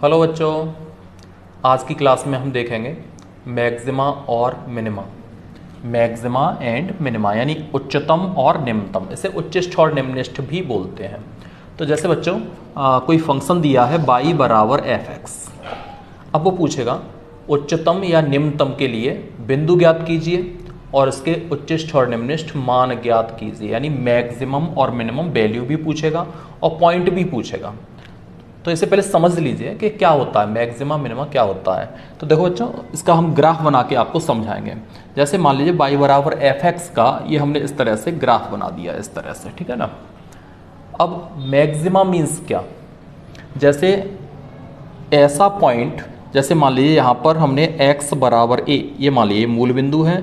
Hello बच्चों, आज की क्लास में हम देखेंगे मैक्सिमा और मिनिमा। मैक्सिमा एंड मिनिमा यानी उच्चतम और निम्नतम, इसे उच्चिष्ठ और निम्निष्ठ भी बोलते हैं। तो जैसे बच्चों कोई फंक्शन दिया है y बराबर fx। अब वो पूछेगा उच्चतम या निम्नतम के लिए बिंदु ज्ञात कीजिए और इसके उच्चिष्ठ और निम्निष्ठ मान ज्ञात कीजिए, यानी मैक्सिमम और मिनिमम वैल्यू भी पूछेगा और पॉइंट भी पूछेगा। तो इससे पहले समझ लीजिए कि क्या होता है मैक्सिमा मिनिमा क्या होता है। तो देखो बच्चों, इसका हम ग्राफ बना के आपको समझाएंगे। जैसे मान लीजिए y बराबर fx का ये हमने इस तरह से ग्राफ बना दिया, इस तरह से, ठीक है ना। अब मैक्सिमा मीन्स क्या, जैसे ऐसा पॉइंट, जैसे मान लीजिए यहाँ पर हमने x बराबर a, ये मान लीजिए मूल बिंदु है,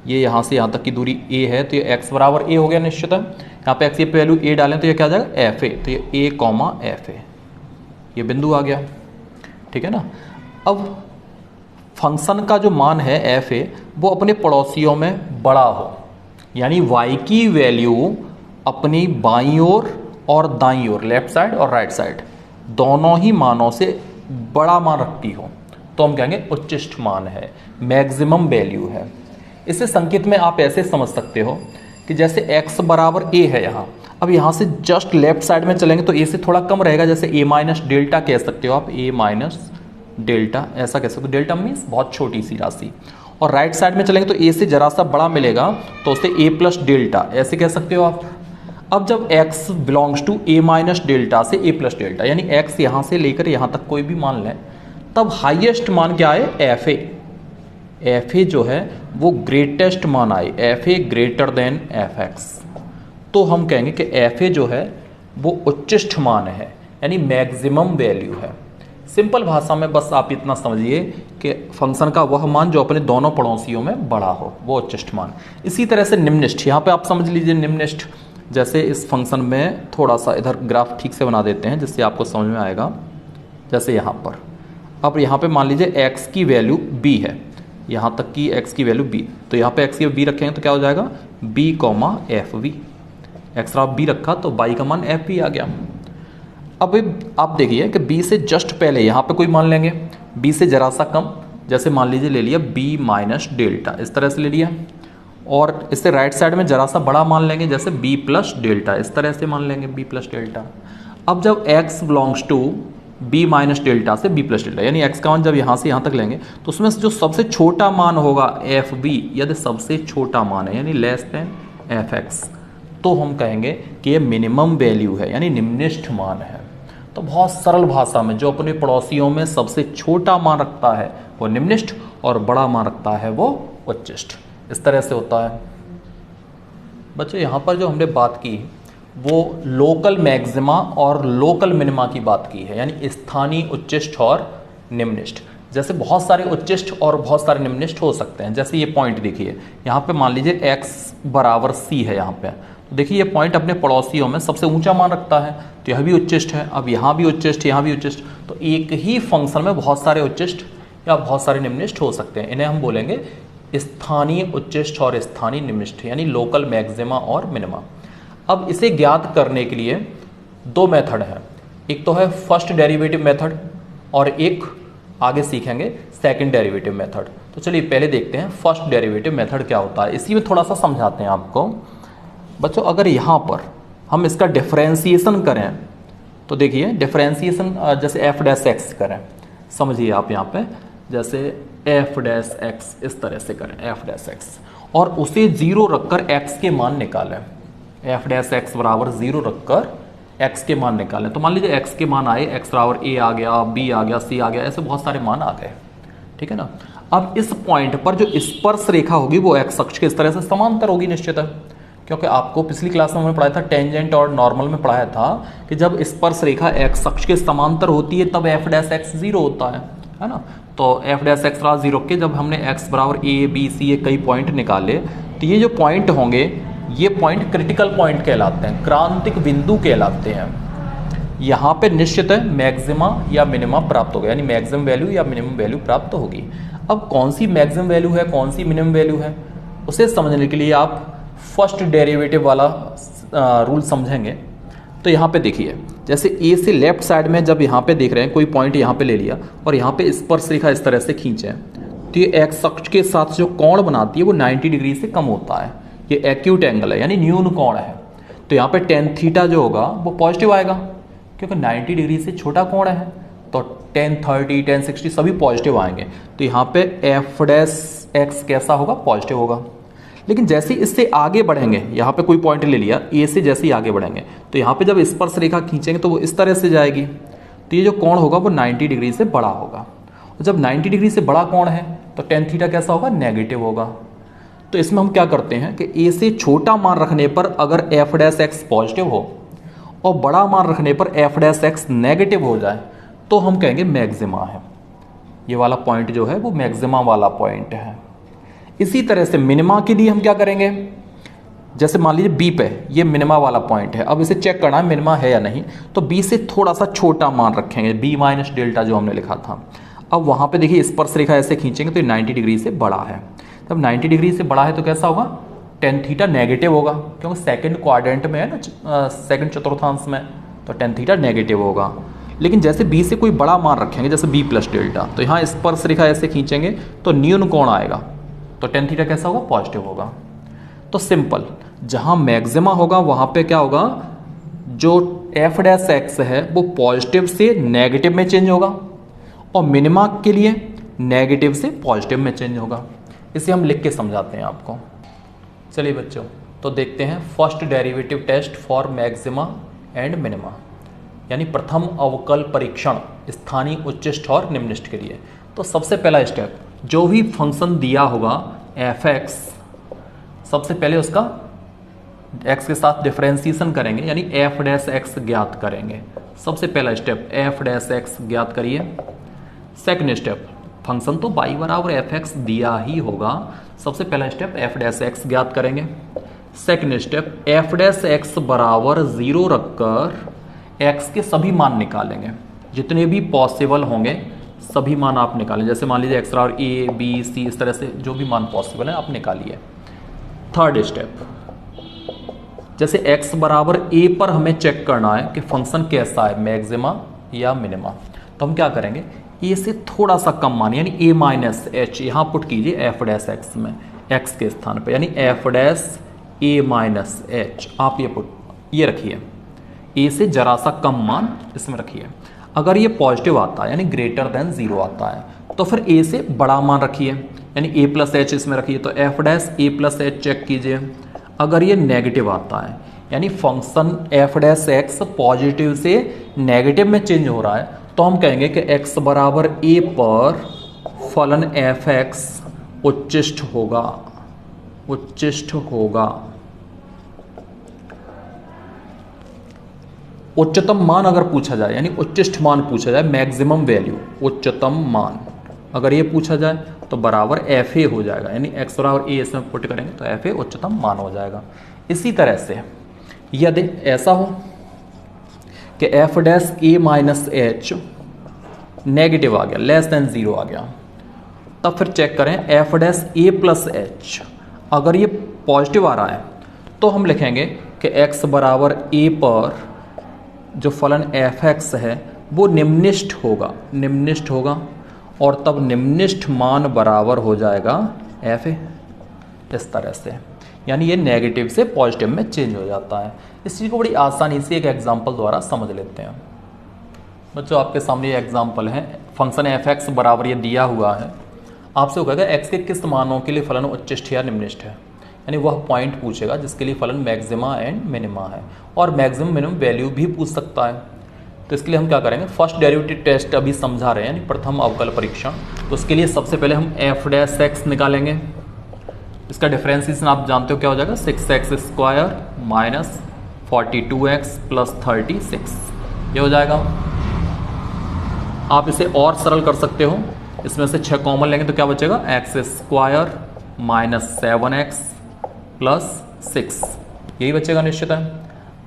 ये यहाँ से यहाँ तक की दूरी a है, तो ये x बराबर a हो गया निश्चित है। यहाँ पे x की वैल्यू a डालें तो ये क्या आ जाएगा fa, तो ये a कॉमा fa, ये बिंदु आ गया, ठीक है ना। अब फंक्शन का जो मान है fa वो अपने पड़ोसियों में बड़ा हो, यानी y की वैल्यू अपनी बाईं ओर और दाईं ओर, लेफ्ट साइड और राइट साइड, दोनों ही मानों से बड़ा मान रखती हो, तो हम कहेंगे उच्चिष्ठ मान है, मैक्सिमम वैल्यू है। इसे संकेत में आप ऐसे समझ सकते हो कि जैसे x बराबर a है यहाँ, अब यहाँ से जस्ट लेफ्ट साइड में चलेंगे तो a से थोड़ा कम रहेगा, जैसे a माइनस डेल्टा कह सकते हो आप, a माइनस डेल्टा ऐसा कह सकते हो। डेल्टा मीन्स बहुत छोटी सी राशि। और राइट साइड में चलेंगे तो a से जरा सा बड़ा मिलेगा, तो उसे a प्लस डेल्टा ऐसे कह सकते हो आप। अब जब x belongs to a minus delta से a प्लस डेल्टा, यानी x यहाँ से लेकर यहाँ तक कोई भी मान लें, तब हाईएस्ट मान क्या है fa। fa जो है वो ग्रेटेस्ट मान आए, fa ग्रेटर देन fx, तो हम कहेंगे कि fa जो है वो उच्चिष्ठ मान है, यानी मैक्सिमम वैल्यू है। सिंपल भाषा में बस आप इतना समझिए कि फंक्शन का वह मान जो अपने दोनों पड़ोसियों में बड़ा हो, वो उच्चिष्ठ मान। इसी तरह से निम्निष्ठ, यहाँ पे आप समझ लीजिए निम्निष्ठ, जैसे इस फंक्शन में थोड़ा सा इधर ग्राफ ठीक से बना देते हैं जिससे आपको समझ में आएगा। जैसे यहाँ पर, अब यहाँ पे मान लीजिए x की वैल्यू b है, यहाँ तक की x की वैल्यू b, तो यहाँ पे x की b रखेंगे तो क्या हो जाएगा b comma F V, extra b रखा तो y का मान एफ वी आ गया। अब आप देखिए कि b से जस्ट पहले यहाँ पे कोई मान लेंगे, b से जरा सा कम, जैसे मान लीजिए ले लिया b माइनस डेल्टा, इस तरह से ले लिया। और इससे राइट साइड में जरा सा बड़ा मान लेंगे, जैसे b प्लस डेल्टा, इस तरह से मान लेंगे b प्लस डेल्टा। अब जब x belongs to b minus delta से b प्लस डेल्टा, यानी x का मान जब यहाँ से यहाँ तक लेंगे तो उसमें से जो सबसे छोटा मान होगा एफ बी, यदि सबसे छोटा मान है यानी लेस देन एफ एक्स, तो हम कहेंगे कि ये मिनिमम वैल्यू है, यानी निम्निष्ठ मान है। तो बहुत सरल भाषा में जो अपने पड़ोसियों में सबसे छोटा मान रखता है वो निम्निष्ठ और बड़ा मान रखता है वो उच्चिष्ठ, इस तरह से होता है। बच्चों यहाँ पर जो हमने बात की वो लोकल मैक्सिमा और लोकल मिनिमा की बात की है, यानी स्थानीय उच्चिष्ठ और निम्निष्ठ। जैसे बहुत सारे उच्चिष्ठ और बहुत सारे निम्निष्ठ हो सकते हैं। जैसे ये पॉइंट देखिए, यहाँ पे मान लीजिए x बराबर c है यहाँ पे, तो देखिए ये पॉइंट अपने पड़ोसियों में सबसे ऊंचा मान रखता है, तो यह भी उच्चिष्ठ है। अब यहाँ भी उच्चिष्ठ, यहाँ भी उच्चिष्ठ, तो एक ही फंक्शन में बहुत सारे उच्चिष्ठ या बहुत सारे निम्निष्ठ हो सकते हैं। इन्हें हम बोलेंगे स्थानीय उच्चिष्ठ और स्थानीय निम्निष्ठ, यानी लोकल मैक्सिमा और मिनिमा। अब इसे ज्ञात करने के लिए दो मेथड हैं, एक तो है फर्स्ट डेरिवेटिव मेथड और एक आगे सीखेंगे सेकंड डेरिवेटिव मेथड। तो चलिए पहले देखते हैं फर्स्ट डेरिवेटिव मेथड क्या होता है, इसी में थोड़ा सा समझाते हैं आपको। बच्चों अगर यहाँ पर हम इसका डिफरेंशिएशन करें तो देखिए डिफरेंशिएशन जैसे एफ डैश एक्स करें, समझिए आप यहाँ पे, जैसे एफ डैश एक्स इस तरह से करें, एफ डैश एक्स, और उसे जीरो रखकर एक्स के मान निकालें, एफ डैश एक्स बराबर जीरो रखकर x के मान निकालें। तो मान लीजिए x के मान आए, x बराबर a आ गया, b आ गया, c आ गया, ऐसे बहुत सारे मान आ गए, ठीक है ना। अब इस पॉइंट पर जो स्पर्श रेखा होगी वो x अक्ष के इस तरह से समांतर होगी निश्चित है, क्योंकि आपको पिछली क्लास में हमने पढ़ाया था टेंजेंट और नॉर्मल में पढ़ाया था कि जब स्पर्श रेखा x अक्ष के समांतर होती है तब f डैश x जीरो होता है ना। तो f डैश x बराबर जीरो के जब हमने x बराबर a b c ये कई पॉइंट निकाले, तो ये जो पॉइंट होंगे ये पॉइंट क्रिटिकल पॉइंट कहलाते हैं, क्रांतिक बिंदु कहलाते हैं। यहाँ पे निश्चित है मैक्सिमा या मिनिमा प्राप्त होगा, यानी मैक्सिमम वैल्यू या मिनिमम वैल्यू प्राप्त होगी। अब कौन सी मैक्सिमम वैल्यू है, कौन सी मिनिमम वैल्यू है, उसे समझने के लिए आप फर्स्ट डेरिवेटिव वाला रूल समझेंगे। तो यहाँ पे देखिए, जैसे ए से लेफ्ट साइड में जब यहाँ पे देख रहे हैं कोई पॉइंट यहाँ पे ले लिया और यहाँ पे स्पर्श रेखा इस तरह से खींचे, तो ये एक्स अक्ष के साथ जो कोण बनाती है वो 90 डिग्री से कम होता है। ये एक्यूट एंगल है यानी न्यून कोण है। तो यहाँ पे टेन थीटा जो होगा वो पॉजिटिव आएगा क्योंकि 90 डिग्री से छोटा कोण है। तो 1030, 1060 सभी पॉजिटिव आएंगे। तो यहाँ पे एफ डैश एक्स कैसा होगा? पॉजिटिव होगा। लेकिन जैसे इससे आगे बढ़ेंगे, यहाँ पे कोई पॉइंट ले लिया ए से, जैसे ही आगे बढ़ेंगे तो यहाँ पे जब स्पर्श रेखा खींचेंगे तो वो इस तरह से जाएगी। तो ये जो कोण होगा वो 90 डिग्री से बड़ा होगा। और जब 90 डिग्री से बड़ा कोण है तो टेन थीटा कैसा होगा? नेगेटिव होगा। तो इसमें हम क्या करते हैं कि ए से छोटा मान रखने पर अगर एफ डैश एक्स पॉजिटिव हो और बड़ा मान रखने पर एफ डैश एक्स नेगेटिव हो जाए तो हम कहेंगे मैक्सिमा है। ये वाला पॉइंट जो है वो मैक्सिमा वाला पॉइंट है। इसी तरह से मिनिमा के लिए हम क्या करेंगे, जैसे मान लीजिए बी पे ये मिनिमा वाला पॉइंट है, अब इसे चेक करना है मिनिमा है या नहीं। तो बी से थोड़ा सा छोटा मान रखेंगे, बी माइनस डेल्टा जो हमने लिखा था। अब वहाँ पे देखिए स्पर्श रेखा ऐसे खींचेंगे तो 90 डिग्री से बड़ा है। जब 90 डिग्री से बड़ा है तो कैसा होगा? टेन थीटा नेगेटिव होगा क्योंकि सेकंड क्वाड्रेंट में है ना, सेकंड चतुर्थांश में, तो टेन थीटा नेगेटिव होगा। लेकिन जैसे बी से कोई बड़ा मान रखेंगे जैसे बी प्लस डेल्टा, तो यहाँ स्पर्श रेखा ऐसे खींचेंगे तो न्यून कोण आएगा, तो टेन थीटा कैसा होगा? पॉजिटिव होगा। तो सिंपल, जहाँ मैक्सिमा होगा वहाँ पे क्या होगा, जो एफ डैश एक्स है वो पॉजिटिव से नेगेटिव में चेंज होगा और मिनिमा के लिए नेगेटिव से पॉजिटिव में चेंज होगा। इसे हम लिख के समझाते हैं आपको। चलिए बच्चों, तो देखते हैं first derivative test for maxima and minima, यानी प्रथम अवकल परीक्षण स्थानीय उच्चिष्ठ और निम्निष्ठ के लिए। तो सबसे पहला स्टेप, जो भी फंक्शन दिया होगा एफ एक्स, सबसे पहले उसका एक्स के साथ डिफरेंशिएशन करेंगे यानी एफ डैश एक्स ज्ञात करेंगे। सबसे पहला स्टेप एफ डैश एक्स ज्ञात करिए। सेकंड स्टेप, फंक्शन तो y बराबर एफ एक्स दिया ही होगा, सबसे पहला स्टेप एफ डैश एक्स ज्ञात करेंगे। Second step F dash x बराबर 0 रखकर एक्स के सभी मान निकालेंगे, जितने भी पॉसिबल होंगे सभी मान आप निकालें। जैसे मान लीजिए एक्स बराबर ए बी सी, इस तरह से जो भी मान पॉसिबल है आप निकालिए। थर्ड स्टेप, जैसे एक्स बराबर ए पर हमें चेक करना है कि फंक्शन कैसा है, मैक्सिमा या मिनिमा। तो हम क्या करेंगे, ए से थोड़ा सा कम मान यानी ए माइनस एच यहाँ पुट कीजिए एफ डैश एक्स में, एक्स के स्थान पे, यानी एफ डैश ए माइनस एच आप ये रखिए। ए से जरा सा कम मान इसमें रखिए। अगर ये पॉजिटिव आता है यानी ग्रेटर देन 0 आता है तो फिर ए से बड़ा मान रखिए यानी ए प्लस एच इसमें रखिए। तो एफ डैश ए प्लस एच चेक कीजिए। अगर ये नेगेटिव आता है यानी function F dash x positive से नेगेटिव में चेंज हो रहा है तो हम कहेंगे कि x बराबर a पर फलन एफ एक्स उच्चिष्ठ होगा, उच्चिष्ठ होगा। उच्चतम मान अगर पूछा जाए यानी उच्चिष्ठ मान पूछा जाए, मैक्सिमम वैल्यू उच्चतम मान अगर ये पूछा जाए तो बराबर एफ ए हो जाएगा, यानी x बराबर ए इसमें पुट करेंगे तो एफ ए उच्चतम मान हो जाएगा। इसी तरह से यदि ऐसा हो कि एफ डैश ए माइनस एच नेगेटिव आ गया, लेस देन 0 आ गया, तब फिर चेक करें एफ डैश ए प्लस एच, अगर ये पॉजिटिव आ रहा है तो हम लिखेंगे कि x बराबर ए पर जो फलन एफ एक्स है वो निम्निष्ठ होगा, निम्निष्ठ होगा, और तब निम्निष्ठ मान बराबर हो जाएगा एफ ए। इस तरह से यानी ये नेगेटिव से पॉजिटिव में चेंज हो जाता है। इस चीज़ को बड़ी आसानी से एक एग्जांपल द्वारा समझ लेते हैं। बच्चों आपके सामने ये एग्जांपल है, फंक्शन एफ एक्स बराबर ये दिया हुआ है, आपसे वो कहेगा एक्स के किस मानों के लिए फलन उच्चिष्ठ या निम्निष्ठ है, यानी वह पॉइंट पूछेगा जिसके लिए फलन मैक्सिमा एंड मिनिमा है, और मैक्सिमम मिनिमम वैल्यू भी पूछ सकता है। तो इसके लिए हम क्या करेंगे, फर्स्ट डेरिवेटिव टेस्ट अभी समझा रहे हैं यानी प्रथम अवकल परीक्षण। तो उसके लिए सबसे पहले हम एफ डैश एक्स निकालेंगे। इसका डिफरेंशिएशन आप जानते हो क्या हो जाएगा, 6x square minus 42x plus 36 ये हो जाएगा। आप इसे और सरल कर सकते हो, इसमें से 6 कॉमन लेंगे तो क्या बचेगा, x square minus 7x plus 6 यही बचेगा निश्चित है।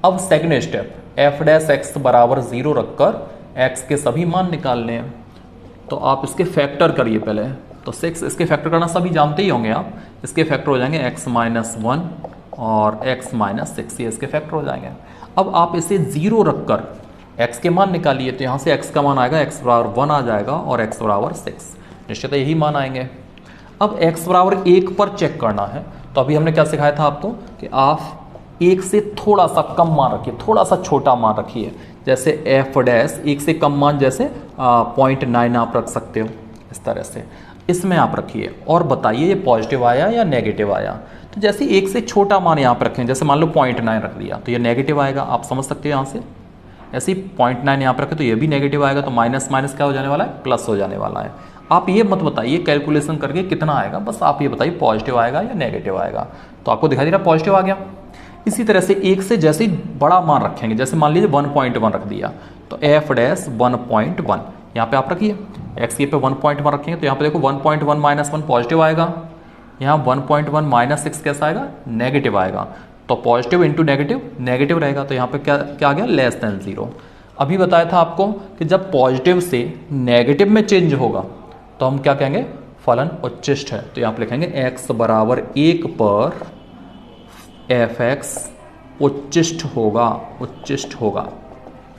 अब second step, F dash x बराबर 0 रखकर x के सभी मान निकालने हैं। तो आप इसके फैक्टर करिए पहले, तो 6 इसके फैक्टर करना सभी जानते ही होंगे आप, इसके फैक्टर हो जाएंगे x माइनस 1 और x माइनस 6 ये इसके फैक्टर हो जाएंगे। अब आप इसे 0 रखकर x के मान निकालिए, तो यहाँ से x का मान आएगा x बराबर 1 आ जाएगा और x बराबर 6, निश्चित यही मान आएंगे। अब x बराबर 1 पर चेक करना है, तो अभी हमने क्या सिखाया था आपको कि आप 1 से थोड़ा सा कम मान रखिए, थोड़ा सा छोटा मान रखिए, जैसे f डैश 1 से कम मान जैसे 0.9 आप रख सकते हो, इस तरह से इसमें आप रखिए और बताइए ये पॉजिटिव आया या नेगेटिव आया। तो जैसे 1 से छोटा मान यहाँ पर रखें, जैसे मान लो 0.9 रख दिया तो ये नेगेटिव आएगा, आप समझ सकते हो यहाँ से। ऐसे ही 0.9 यहाँ पर रखें तो ये भी नेगेटिव आएगा, तो माइनस माइनस क्या हो जाने वाला है, प्लस हो जाने वाला है। आप ये मत बताइए कैलकुलेशन करके कितना आएगा, बस आप ये बताइए पॉजिटिव आएगा या नेगेटिव आएगा। तो आपको दिखाई दे रहा पॉजिटिव आ गया। इसी तरह से 1 से जैसे ही बड़ा मान रखेंगे, जैसे मान लीजिए 1.1 रख दिया, तो f डैश 1.1 यहाँ पे आप रखिए, x के पे 1.1 रखेंगे तो यहाँ पे देखो 1.1 माइनस 1 पॉजिटिव आएगा, यहाँ 1.1 माइनस 6 कैसा आएगा, नेगेटिव आएगा। तो पॉजिटिव इंटू नेगेटिव नेगेटिव रहेगा, तो यहाँ पे क्या क्या आ गया, लेस देन 0। अभी बताया था आपको कि जब पॉजिटिव से नेगेटिव में चेंज होगा तो हम क्या कहेंगे, फलन उच्चिष्ट है। तो यहाँ पे लिखेंगे x बराबर 1 पर f(x) उच्चिष्ट होगा, उच्चिष्ट होगा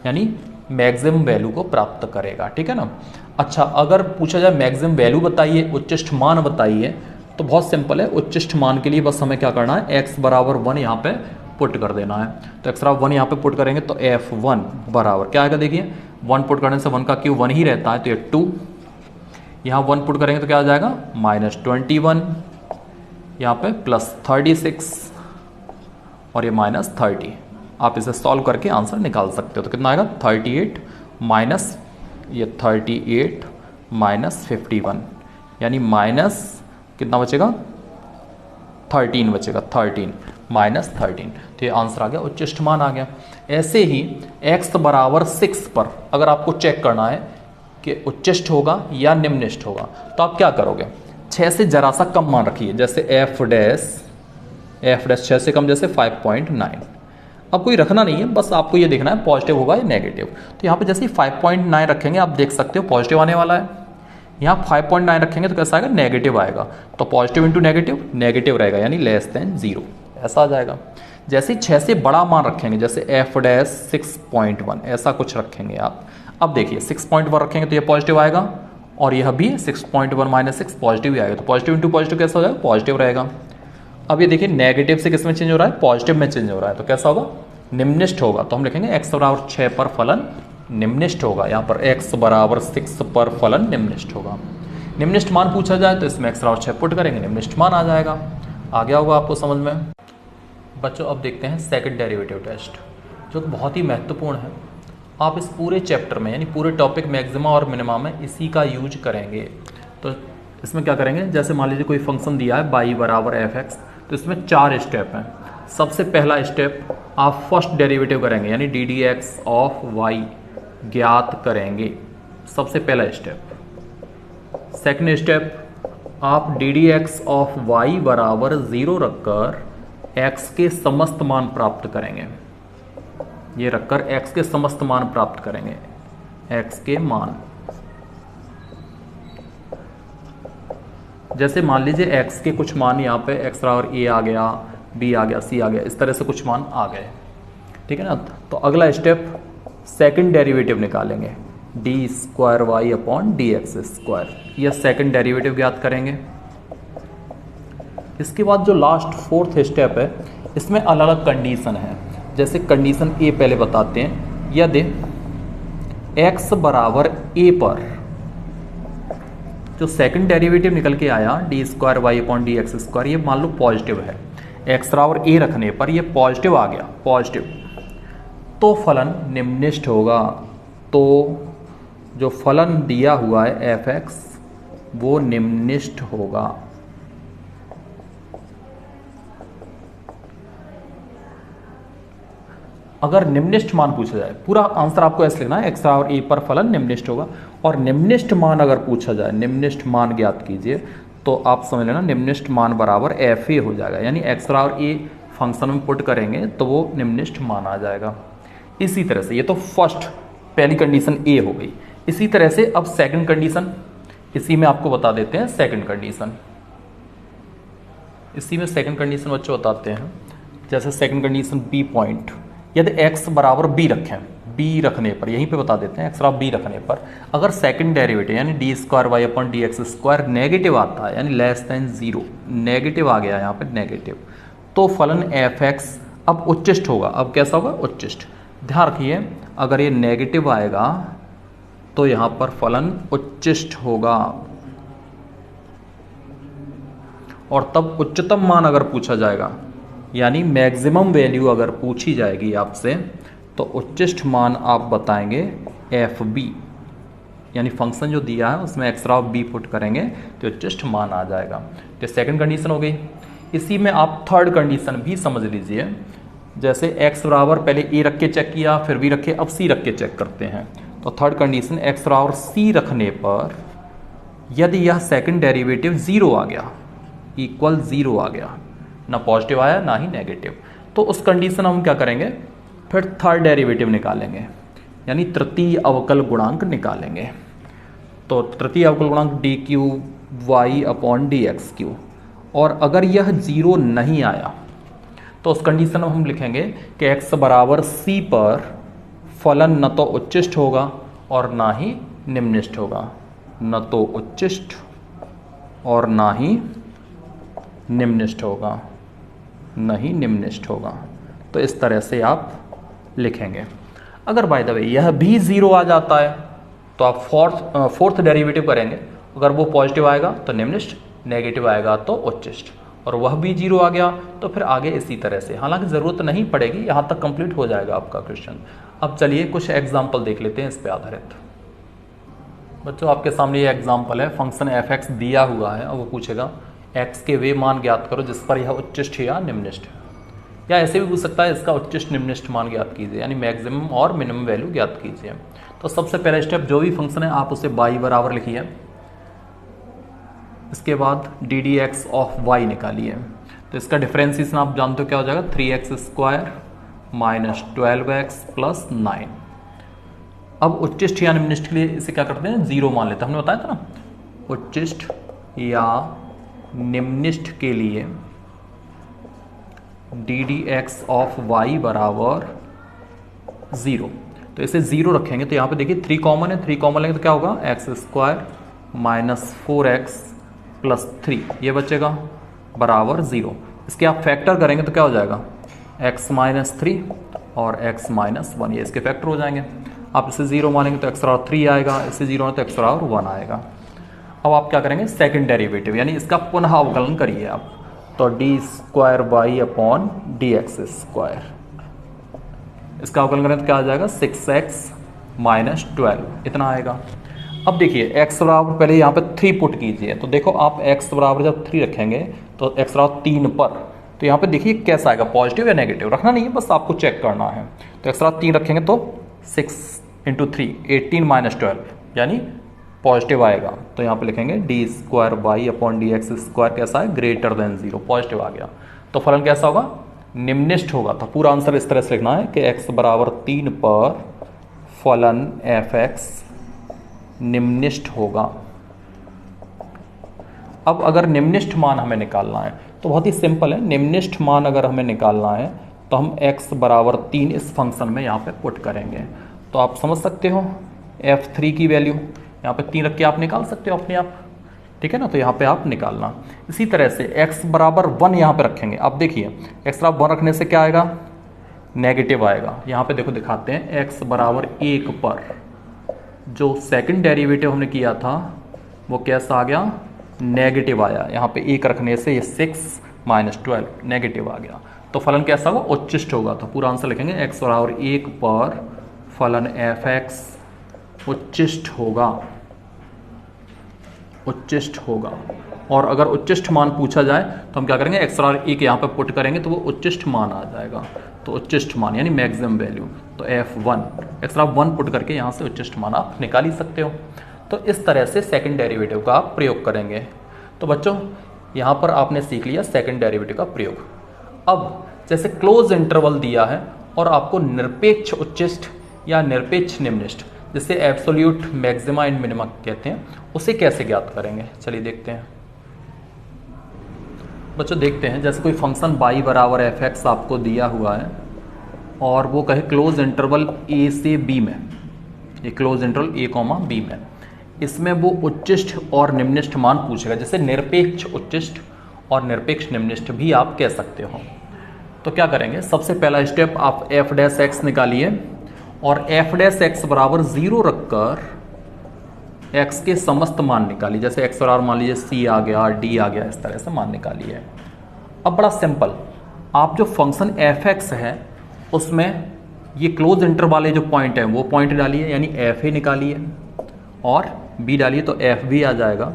यानी मैक्सिमम वैल्यू को प्राप्त करेगा, ठीक है ना। अच्छा, अगर पूछा जाए मैक्सिमम वैल्यू बताइए, उच्चिष्ट मान बताइए, तो बहुत सिंपल है। उच्चिष्ट मान के लिए बस हमें क्या करना है, x बराबर 1 यहाँ पे पुट कर देना है। तो x बराबर 1 यहाँ पे पुट करेंगे तो f1 बराबर क्या आएगा, देखिए 1 पुट करने से 1 का क्यूब 1 ही रहता है, तो ये 2, यहाँ 1 पुट करेंगे तो क्या आ जाएगा, -21, यहाँ पे +36 और ये -30। आप इसे सॉल्व करके आंसर निकाल सकते हो। तो कितना आएगा, 38 माइनस ये 38 माइनस 51 यानी माइनस कितना बचेगा, 13 बचेगा, 13 माइनस 13। तो ये आंसर आ गया, उच्चिष्ट मान आ गया। ऐसे ही x बराबर 6 पर अगर आपको चेक करना है कि उच्चिष्ट होगा या निम्निष्ठ होगा, तो आप क्या करोगे, 6 से जरा सा कम मान रखिए, जैसे f डैश 6 से कम जैसे 5.9। अब कोई रखना नहीं है, बस आपको ये देखना है पॉजिटिव होगा या नेगेटिव। तो यहाँ पे जैसे 5.9 रखेंगे आप देख सकते हो पॉजिटिव आने वाला है, यहाँ 5.9 रखेंगे तो कैसा आएगा, नेगेटिव आएगा। तो पॉजिटिव इंटू नेगेटिव नेगेटिव रहेगा यानी लेस देन 0, ऐसा आ जाएगा। जैसे 6 से बड़ा मान रखेंगे, जैसे f डैश 6.1 ऐसा कुछ रखेंगे आप। अब देखिए 6.1 रखेंगे तो ये पॉजिटिव आएगा और यह भी 6.1 माइनस 6 पॉजिटिव ही आएगा। तो पॉजिटिव इंटू पॉजिटिव कैसा हो जाएगा, पॉजिटिव रहेगा। अब ये देखिए नेगेटिव से किस में चेंज हो रहा है, पॉजिटिव में चेंज हो रहा है, तो कैसा होगा, निम्निष्ठ होगा। तो हम लिखेंगे x बराबर 6 पर फलन निम्निष्ठ होगा। यहाँ पर x बराबर 6 पर फलन निम्निष्ठ होगा। निम्निष्ठ मान पूछा जाए तो इसमें x बराबर 6 पुट करेंगे, निम्निष्ठ मान आ जाएगा। आ गया होगा आपको समझ में। बच्चों अब देखते हैं सेकंड डेरिवेटिव टेस्ट, जो बहुत ही महत्वपूर्ण है। आप इस पूरे चैप्टर में यानी पूरे टॉपिक मैक्सिमा और मिनिमा में इसी का यूज करेंगे। तो इसमें क्या करेंगे, जैसे मान लीजिए कोई फंक्शन दिया है y बराबर f(x), तो इसमें 4 स्टेप हैं। सबसे पहला स्टेप आप फर्स्ट डेरिवेटिव करेंगे यानी d d x of y ज्ञात करेंगे, सबसे पहला स्टेप। सेकंड स्टेप आप d d x of y बराबर 0 रखकर x के समस्त मान प्राप्त करेंगे। ये रखकर x के समस्त मान प्राप्त करेंगे, x के मान। जैसे मान लीजिए x के कुछ मान यहाँ पे x बराबर a आ गया, b आ गया, c आ गया, इस तरह से कुछ मान आ गए, ठीक है ना। तो अगला स्टेप सेकंड डेरिवेटिव निकालेंगे, d square y upon d x square, यह सेकंड डेरिवेटिव ज्ञात करेंगे। इसके बाद जो लास्ट फोर्थ स्टेप है, इसमें अलग अलग कंडीशन है। जैसे कंडीशन ए पहले बताते हैं, यदि x बराबर a पर जो सेकंड डेरिवेटिव निकल के आया d square y upon d x square, ये मान लो पॉजिटिव है, x बराबर a रखने पर ये पॉजिटिव आ गया, पॉजिटिव, तो फलन निम्निष्ठ होगा। तो जो फलन दिया हुआ है f(x) वो निम्निष्ठ होगा। अगर निम्निष्ठ मान पूछा जाए, पूरा आंसर आपको ऐसे लिखना है, x बराबर a पर फलन निम्निष्ठ होगा। और निम्निष्ठ मान अगर पूछा जाए, निम्निष्ठ मान ज्ञात कीजिए, तो आप समझ लेना निम्निष्ठ मान बराबर fa हो जाएगा, यानी x बराबर a फंक्शन में पुट करेंगे तो वो निम्निष्ठ मान आ जाएगा। इसी तरह से ये तो फर्स्ट पहली कंडीशन a हो गई। इसी तरह से अब सेकंड कंडीशन, इसी में आपको बता देते हैं सेकंड कंडीशन। इसी में सेकंड कंडीशन बच्चों बताते हैं। जैसे सेकंड कंडीशन बी पॉइंट, यदि x बराबर b रखें, b रखने पर, यहीं पे बता देते हैं, x बराबर b रखने पर अगर सेकंड डेरिवेटिव यानी d square y upon d x square negative आता है, यानी लेस देन 0, नेगेटिव आ गया यहाँ पे नेगेटिव, तो फलन एफ एक्स अब उच्चिष्ट होगा। अब कैसा होगा? उच्चिष्ट। ध्यान रखिए, अगर ये नेगेटिव आएगा तो यहाँ पर फलन उच्चिष्ट होगा, और तब उच्चतम मान अगर पूछा जाएगा, यानी मैक्सिमम वैल्यू अगर पूछी जाएगी आपसे, तो उच्चिष्ट मान आप बताएंगे एफ बी, यानी फंक्शन जो दिया है उसमें एक्स ऑफ बी पुट करेंगे तो उच्चिष्ट मान आ जाएगा। तो सेकंड कंडीशन हो गई। इसी में आप थर्ड कंडीशन भी समझ लीजिए। जैसे एक्स बराबर पहले ए रख के चेक किया, फिर बी रखे, अब सी रख के चेक करते हैं। तो थर्ड कंडीशन एक्स बराबर सी रखने पर यदि यह सेकंड डेरिवेटिव 0 आ गया, इक्वल 0 आ गया, ना पॉजिटिव आया ना ही नेगेटिव, तो उस कंडीशन हम क्या करेंगे? फिर थर्ड डेरिवेटिव निकालेंगे, यानी तृतीय अवकल गुणांक निकालेंगे। तो तृतीय अवकल गुणांक d cube y upon d x cube, और अगर यह 0 नहीं आया तो उस कंडीशन में हम लिखेंगे कि x बराबर c पर फलन न तो उच्चिष्ट होगा और ना ही निम्निष्ठ होगा, न तो उच्चिष्ट और ना ही निम्निष्ठ होगा, नहीं निम्निष्ठ होगा। तो इस तरह से आप लिखेंगे। अगर बाय द वे यह भी 0 आ जाता है तो आप फोर्थ डेरिवेटिव करेंगे। अगर वो पॉजिटिव आएगा तो निम्निष्ठ, नेगेटिव आएगा तो उच्चिष्ट, और वह भी 0 आ गया तो फिर आगे इसी तरह से। हालांकि ज़रूरत नहीं पड़ेगी, यहाँ तक कंप्लीट हो जाएगा आपका क्वेश्चन। अब चलिए कुछ एग्जाम्पल देख लेते हैं इस पे आधारित। बच्चों आपके सामने ये एग्जाम्पल है, फंक्शन एफ एक्स दिया हुआ है और वो पूछेगा x के वे मान ज्ञात करो जिस पर यह उच्चिष्ट या निम्निष्ठ है, या ऐसे भी पूछ सकता है इसका उच्चिष्ट निम्निष्ठ मान ज्ञात कीजिए, यानी मैक्सिमम और मिनिमम वैल्यू ज्ञात कीजिए। तो सबसे पहला स्टेप, जो भी फंक्शन है आप उसे y बराबर लिखिए, इसके बाद d d x of y निकालिए। तो इसका डिफरेंशिएशन आप जानते हो क्या हो जाएगा? 3x square minus 12x plus 9। अब उच्चिष्ट या निम्निष्ठ के लिए इसे क्या करते हैं? 0 मान लेते हैं, हमने बताया था ना। उच्चिष्ट या निम्निष्ठ के लिए d d x of y बराबर 0। तो इसे 0 रखेंगे तो यहाँ पे देखिए 3 कॉमन है, 3 कॉमन लेंगे तो क्या होगा? X square minus 4x plus 3 ये बचेगा बराबर 0। इसके आप फैक्टर करेंगे तो क्या हो जाएगा? x माइनस 3 और x माइनस 1, ये इसके फैक्टर हो जाएंगे। आप इसे 0 मानेंगे तो x बराबर 3 आएगा, इसे 0 माने तो x बराबर 1 आएगा। अब आप क्या करेंगे? सेकंड डेरिवेटिव, यानी इसका पुनः अवकलन करिए आप। तो d square y upon d x square, इसका अवकलन करें तो क्या आ जाएगा? 6x माइनस 12 इतना आएगा। अब देखिए x बराबर पहले यहाँ पे 3 पुट कीजिए। तो देखो आप x बराबर जब 3 रखेंगे तो x बराबर 3 पर, तो यहाँ पे देखिए कैसा आएगा? पॉजिटिव या नेगेटिव रखना नहीं है, बस आपको चेक करना है। तो x बराबर 3 रखेंगे तो 6 इंटू 3 18 माइनस 12 यानी पॉजिटिव आएगा। तो यहाँ पे लिखेंगे d square y upon d x square कैसा है? ग्रेटर देन 0, पॉजिटिव आ गया। तो फलन कैसा होगा? निम्निष्ठ होगा। तो पूरा आंसर इस तरह से लिखना है कि x बराबर 3 पर फलन एफ एक्स निम्निष्ठ होगा। अब अगर निम्निष्ठ मान हमें निकालना है तो बहुत ही सिंपल है। निम्निष्ठ मान अगर हमें निकालना है तो हम x बराबर 3 इस फंक्शन में यहाँ पे पुट करेंगे। तो आप समझ सकते हो f3 की वैल्यू यहाँ पे 3 रख के आप निकाल सकते हो अपने आप, ठीक है ना। तो यहाँ पे आप निकालना। इसी तरह से x बराबर 1 यहाँ पे रखेंगे। आप देखिए x बराबर 1 रखने से क्या आएगा? नेगेटिव आएगा। यहाँ पे देखो दिखाते हैं, x बराबर 1 पर जो सेकंड डेरिवेटिव हमने किया था वो कैसा आ गया? नेगेटिव आया। यहाँ पे 1 रखने से ये 6 माइनस 12 नेगेटिव आ गया। तो फलन कैसा होगा? उच्चिष्ट होगा। तो पूरा आंसर लिखेंगे x बराबर 1 पर फलन एफ एक्स उच्चिष्ट होगा, उच्चिष्ट होगा। और अगर उच्चिष्ट मान पूछा जाए तो हम क्या करेंगे? x बराबर 1 यहाँ पे पुट करेंगे तो वो उच्चिष्ट मान आ जाएगा। तो उच्चिष्ट मान यानी मैक्सिमम वैल्यू, तो f1 x बराबर 1 पुट करके यहाँ से उच्चिष्ट मान आप निकाल ही सकते हो। तो इस तरह से सेकंड डेरिवेटिव का आप प्रयोग करेंगे। तो बच्चों यहाँ पर आपने सीख लिया सेकंड डेरिवेटिव का प्रयोग। अब जैसे क्लोज इंटरवल दिया है और आपको निरपेक्ष उच्चिष्ट या निरपेक्ष निम्निष्ठ, जिसे एब्सोल्यूट मैक्सिमा एंड मिनिमा कहते हैं, उसे कैसे ज्ञात करेंगे? चलिए देखते हैं। बच्चों देखते हैं, जैसे कोई फंक्शन y बराबर एफ एक्स आपको दिया हुआ है और वो कहे क्लोज इंटरवल ए से बी में, ये क्लोज इंटरवल ए कॉमा बी में, इसमें वो उच्चिष्ट और निम्निष्ठ मान पूछेगा, जैसे निरपेक्ष उच्चिष्ट और निरपेक्ष निम्निष्ठ भी आप कह सकते हो। तो क्या करेंगे, सबसे पहला स्टेप आप एफ डैश एक्स निकालिए और एफ डैश एक्स बराबर 0 रखकर एक्स के समस्त मान निकालिए, जैसे एक्स बराबर मान लीजिए सी आ गया, डी आ गया, इस तरह से मान निकालिए। अब बड़ा सिंपल, आप जो फंक्शन एफ एक्स है उसमें ये क्लोज इंटरवल वाले जो पॉइंट हैं वो पॉइंट डालिए, यानी एफ ए निकालिए और बी डालिए तो एफ बी आ जाएगा।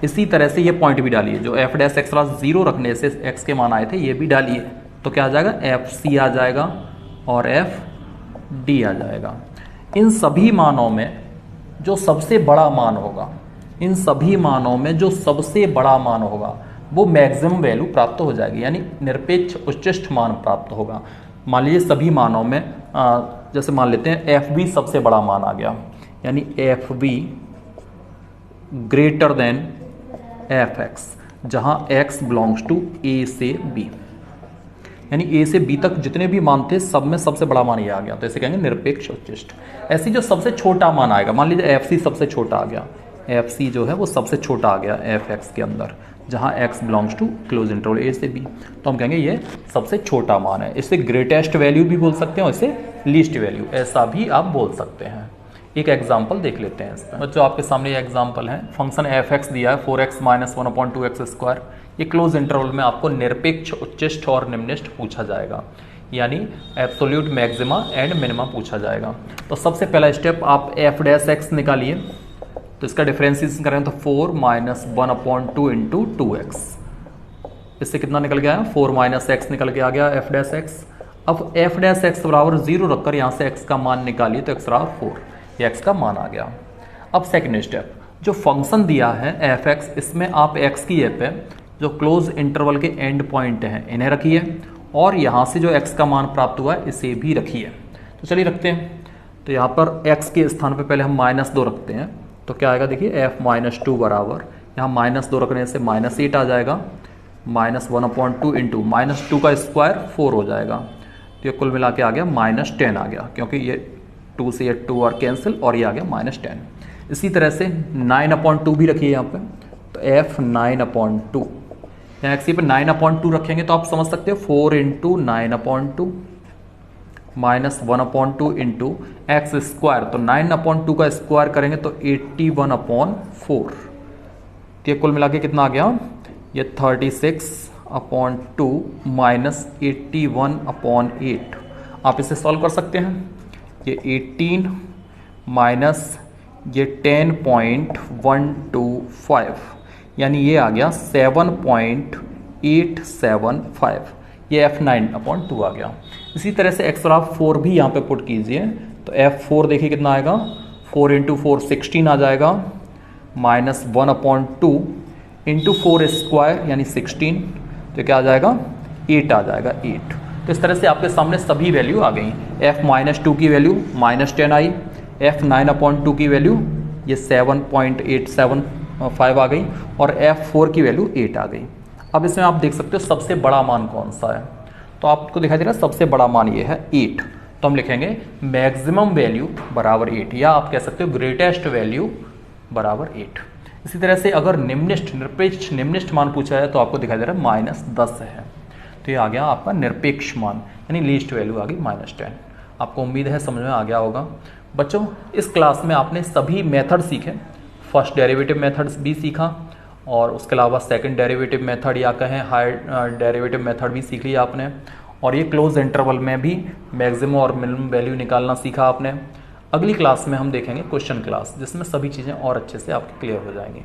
इसी तरह से ये पॉइंट भी डालिए, जो एफ डैश एक्स प्लस 0 रखने से एक्स के मान आए थे ये भी डालिए, तो क्या आ जाएगा, एफ सी आ जाएगा और एफ डी आ जाएगा। इन सभी मानों में जो सबसे बड़ा मान होगा, इन सभी मानों में जो सबसे बड़ा मान होगा वो मैक्सिमम वैल्यू प्राप्त हो जाएगी, यानी निरपेक्ष उच्चिष्ट मान प्राप्त होगा। मान लीजिए सभी मानों में जैसे मान लेते हैं एफ बी सबसे बड़ा मान आ गया, यानी F be greater than F x, जहां एक्स बिलोंग्स टू ए से बी, यानी ए से बी तक जितने भी मान थे सब में सबसे बड़ा मान ये आ गया, तो इसे कहेंगे निरपेक्ष उच्चिष्ट। ऐसी जो सबसे छोटा मान आएगा, मान लीजिए एफ सी सबसे छोटा आ गया, एफ सी जो है वो सबसे छोटा आ गया एफ एक्स के अंदर, जहां X belongs to close interval A से बी, तो हम कहेंगे ये सबसे छोटा मान है। इसे ग्रेटेस्ट वैल्यू भी बोल सकते हैं, इसे लीस्ट वैल्यू ऐसा भी आप बोल सकते हैं। एक एग्जाम्पल देख लेते हैं इसमें। बच्चों आपके सामने ये एग्जाम्पल है, फंक्शन एफ एक्स दिया है 4x माइनस 1/2x², ये क्लोज इंटरवल में आपको निरपेक्ष उच्चिष्ट और निम्निष्ठ पूछा जाएगा, यानी एब्सोल्यूट मैक्सिमा एंड मिनिमा पूछा जाएगा। तो सबसे पहला स्टेप आप एफ डैश एक्स निकालिए, तो इसका डिफरेंशिएशन करें तो 4 माइनस 1/2 इंटू 2x, इससे कितना निकल गया, 4 माइनस एक्स निकल के आ गया एफ डैश एक्स। अब एफ डैश एक्स बराबर 0 रखकर यहाँ से x का मान निकालिए तो x बराबर 4, ये x का मान आ गया। अब सेकंड स्टेप, जो फंक्शन दिया है एफ एक्स, इसमें आप x की जगह पे जो क्लोज इंटरवल के एंड पॉइंट हैं इन्हें रखिए और यहाँ से जो x का मान प्राप्त हुआ है इसे भी रखिए। तो चलिए रखते हैं, तो यहाँ पर x के स्थान पे पहले हम -2 रखते हैं, तो क्या आएगा देखिए f-2 बराबर, यहाँ -2 रखने से -8 आ जाएगा, -1/2 इंटू -2 का स्क्वायर 4 हो जाएगा, तो ये कुल मिला के आ गया -10 आ गया, क्योंकि ये 2 से ये 2 और कैंसिल और ये आ गया -10। इसी तरह से 9/2 भी रखिए यहाँ पे, तो f9/2, यहाँ एक्स पे 9/2 रखेंगे तो आप समझ सकते हो 4 into 9/2 minus 1/2 into x square, तो 9/2 का स्क्वायर करेंगे तो 81/4, तो ये कुल मिला के कितना आ गया, ये 36/2 माइनस 81/8। आप इसे सॉल्व कर सकते हैं, ये 18 माइनस ये 10.125, यानी ये आ गया 7.875, ये f9/2 आ गया। इसी तरह से x बराबर 4 भी यहाँ पे पुट कीजिए, तो f4 देखिए कितना आएगा, 4 इंटू 4 16 आ जाएगा, माइनस 1/2 इंटू 4 स्क्वायर यानी 16, तो क्या आ जाएगा 8 आ जाएगा 8। तो इस तरह से आपके सामने सभी वैल्यू आ गई, f-2 की वैल्यू -10 आई, f9/2 की वैल्यू ये 7.875 आ गई और f4 की वैल्यू 8 आ गई। अब इसमें आप देख सकते हो सबसे बड़ा मान कौन सा है, तो आपको दिखाई दे रहा है सबसे बड़ा मान ये है 8, तो हम लिखेंगे मैक्सिमम वैल्यू बराबर 8, या आप कह सकते हो ग्रेटेस्ट वैल्यू बराबर 8। इसी तरह से अगर निम्निष्ठ निरपेक्ष निम्निष्ठ मान पूछा है तो आपको दिखाई दे रहा है -10 है, तो ये आ गया आपका निरपेक्ष मान, यानी लीस्ट वैल्यू आ गई -10। आपको उम्मीद है समझ में आ गया होगा। बच्चों इस क्लास में आपने सभी मेथड सीखे, फर्स्ट डेरिवेटिव मेथड्स भी सीखा और उसके अलावा सेकंड डेरिवेटिव मेथड या कहें हायर डेरिवेटिव मेथड भी सीख लिया आपने, और ये क्लोज इंटरवल में भी मैक्सिमम और मिनिमम वैल्यू निकालना सीखा आपने। अगली क्लास में हम देखेंगे क्वेश्चन क्लास, जिसमें सभी चीज़ें और अच्छे से आपकी क्लियर हो जाएंगी।